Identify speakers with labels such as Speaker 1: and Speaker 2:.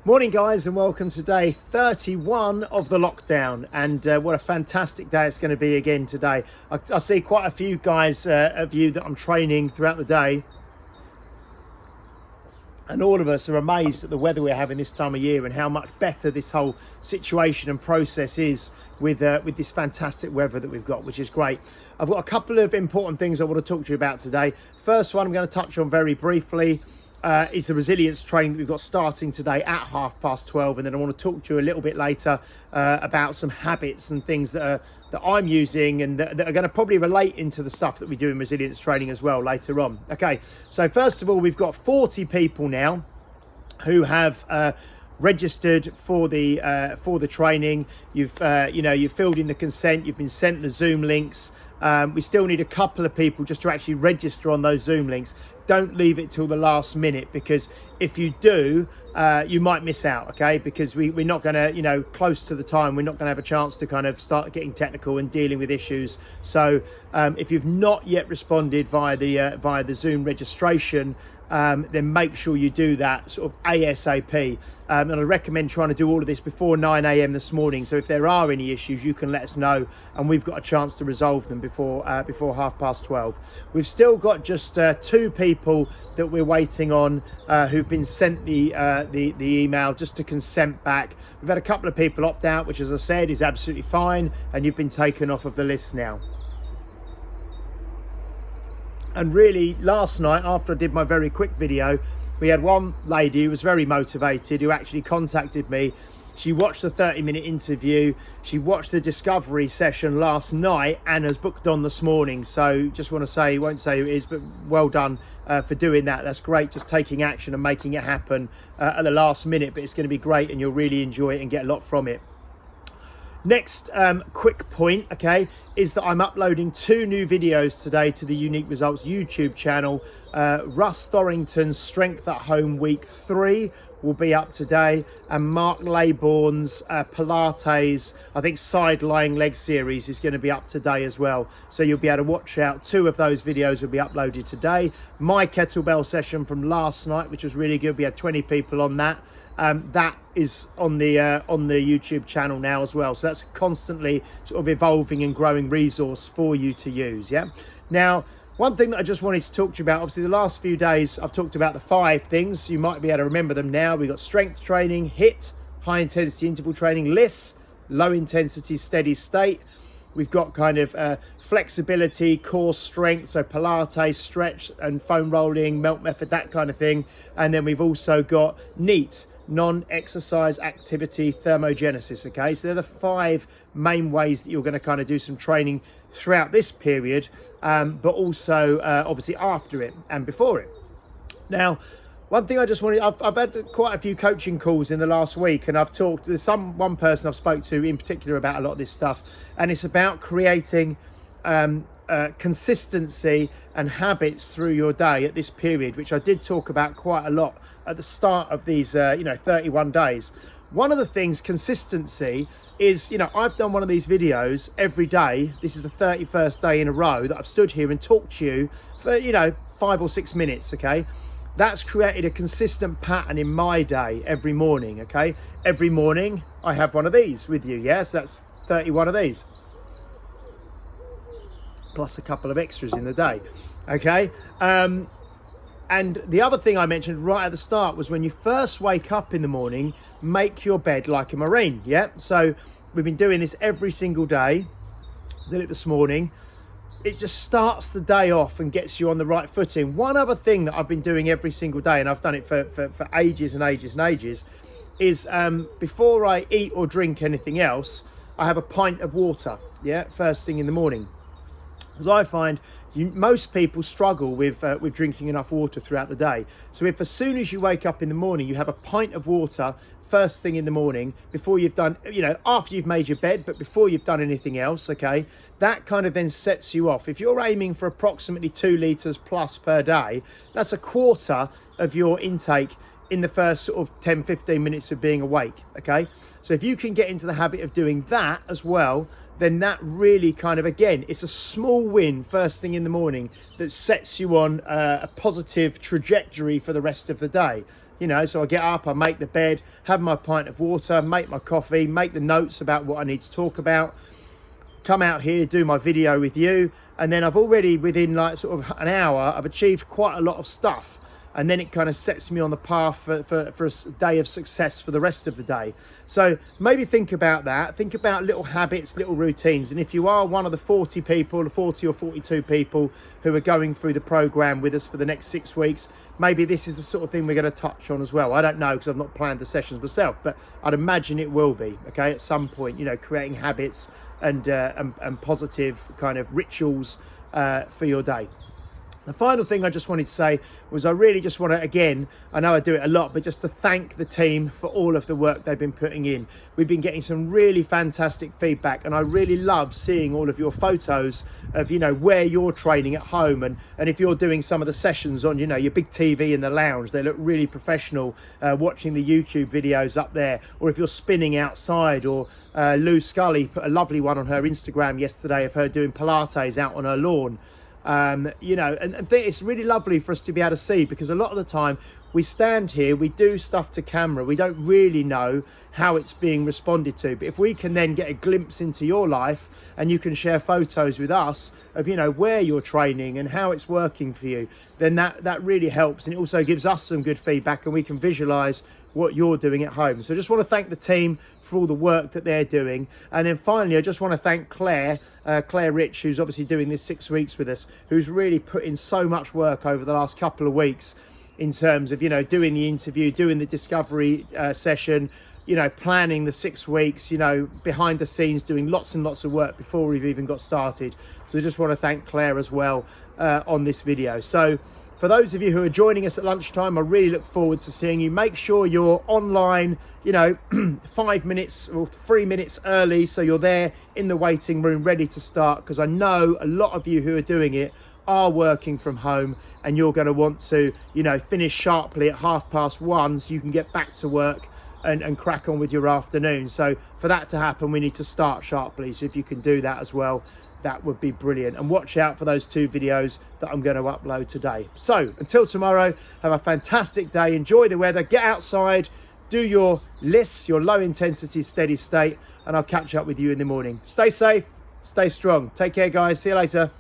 Speaker 1: Morning guys, and welcome to day 31 of the lockdown, and what a fantastic day it's going to be again today. I see quite a few guys of you that I'm training throughout the day, and all of us are amazed at the weather we're having this time of year and how much better this whole situation and process is with this fantastic weather that we've got, which is great. I've got a couple of important things I want to talk to you about today. First one I'm going to touch on very briefly is the resilience training that we've got starting today at 12:30, and then I want to talk to you a little bit later about some habits and things that I'm using and that are going to probably relate into the stuff that we do in resilience training as well later on. Okay, so first of all, we've got 40 people now who have registered for the training. You've filled in the consent, you've been sent the Zoom links. We still need a couple of people just to actually register on those Zoom links. Don't leave it till the last minute, because if you do, you might miss out, okay? Because we're not going to, close to the time, we're not going to have a chance to kind of start getting technical and dealing with issues. So if you've not yet responded via the Zoom registration, then make sure you do that sort of ASAP. And I recommend trying to do all of this before 9 a.m. this morning. So if there are any issues, you can let us know, and we've got a chance to resolve them before 12:30. We've still got just 2 people that we're waiting on who've been sent the email just to consent back. We've had a couple of people opt out, which, as I said, is absolutely fine, and you've been taken off of the list now. And really, last night, after I did my very quick video, we had one lady who was very motivated, who actually contacted me. She watched the 30-minute interview. She watched the discovery session last night and has booked on this morning. So just want to say, won't say who it is, but well done for doing that. That's great, just taking action and making it happen at the last minute. But it's going to be great, and you'll really enjoy it and get a lot from it. Next quick point, okay, is that I'm uploading 2 new videos today to the Unique Results YouTube channel. Russ Thorington's Strength at Home Week 3 will be up today, and Mark Laybourne's Pilates, I think, side lying leg series is going to be up today as well. So you'll be able to watch out. 2 of those videos will be uploaded today. My kettlebell session from last night, which was really good, we had 20 people on that. That is on the YouTube channel now as well. So that's a constantly sort of evolving and growing resource for you to use. Yeah. Now, one thing that I just wanted to talk to you about, obviously the last few days I've talked about the 5 things. You might be able to remember them now. We've got strength training, HIIT, high intensity interval training, LISS, low intensity steady state. We've got kind of flexibility, core strength, so Pilates, stretch and foam rolling, melt method, that kind of thing. And then we've also got NEAT, non-exercise activity thermogenesis. Okay, so they're the 5 main ways that you're going to kind of do some training throughout this period, but also obviously after it and before it. Now, one thing I just wanted, I've had quite a few coaching calls in the last week, and I've talked, there's one person I've spoke to in particular about a lot of this stuff, and it's about creating consistency and habits through your day at this period, which I did talk about quite a lot at the start of these 31 days. One of the things, consistency, is, I've done one of these videos every day. This is the 31st day in a row that I've stood here and talked to you for 5 or 6 minutes. Okay, that's created a consistent pattern in my day every morning. Okay, every morning I have one of these with you. Yes, that's 31 of these, plus a couple of extras in the day. Okay, and the other thing I mentioned right at the start was, when you first wake up in the morning, make your bed like a Marine. Yeah, so we've been doing this every single day. Did it this morning. It just starts the day off and gets you on the right footing. One other thing that I've been doing every single day, and I've done it for ages and ages and ages, is before I eat or drink anything else, I have a pint of water, yeah, first thing in the morning. Because I find most people struggle with drinking enough water throughout the day. So if as soon as you wake up in the morning, you have a pint of water first thing in the morning, before you've done, after you've made your bed, but before you've done anything else, okay, that kind of then sets you off. If you're aiming for approximately 2 litres plus per day, that's a quarter of your intake in the first sort of 10-15 minutes of being awake. Okay, so if you can get into the habit of doing that as well, then that really kind of, again, it's a small win first thing in the morning that sets you on a positive trajectory for the rest of the day. You know, so I get up, I make the bed, have my pint of water, make my coffee, make the notes about what I need to talk about, come out here, do my video with you, and then I've already, within like sort of an hour, I've achieved quite a lot of stuff. And then it kind of sets me on the path for a day of success for the rest of the day. So maybe think about that. Think about little habits, little routines. And if you are one of the 40 people, 40 or 42 people who are going through the program with us for the next 6 weeks, maybe this is the sort of thing we're going to touch on as well. I don't know, because I've not planned the sessions myself, but I'd imagine it will be, okay, at some point, you know, creating habits and positive kind of rituals for your day. The final thing I just wanted to say was I really just want to, again, I know I do it a lot, but just to thank the team for all of the work they've been putting in. We've been getting some really fantastic feedback, and I really love seeing all of your photos of, you know, where you're training at home, and if you're doing some of the sessions on, you know, your big TV in the lounge, they look really professional, watching the YouTube videos up there, or if you're spinning outside, or Lou Scully put a lovely one on her Instagram yesterday of her doing Pilates out on her lawn. You know, and it's really lovely for us to be able to see, because a lot of the time we stand here, we do stuff to camera, we don't really know how it's being responded to. But if we can then get a glimpse into your life, and you can share photos with us of, you know, where you're training and how it's working for you, then that really helps. And it also gives us some good feedback, and we can visualize what you're doing at home. So I just want to thank the team for all the work that they're doing. And then finally, I just want to thank Claire Rich, who's obviously doing this 6 weeks with us, who's really put in so much work over the last couple of weeks in terms of, you know, doing the interview, doing the discovery session, you know, planning the 6 weeks, you know, behind the scenes, doing lots and lots of work before we've even got started. So I just want to thank Claire as well on this video. So for those of you who are joining us at lunchtime, I really look forward to seeing you. Make sure you're online, you know, 5 minutes or 3 minutes early, so you're there in the waiting room ready to start, because I know a lot of you who are doing it are working from home, and you're going to want to, you know, finish sharply at 1:30 so you can get back to work and crack on with your afternoon. So for that to happen, we need to start sharply. So if you can do that as well, that would be brilliant. And watch out for those 2 videos that I'm going to upload today. So until tomorrow, have a fantastic day. Enjoy the weather. Get outside. Do your lists, your low intensity steady state. And I'll catch up with you in the morning. Stay safe. Stay strong. Take care, guys. See you later.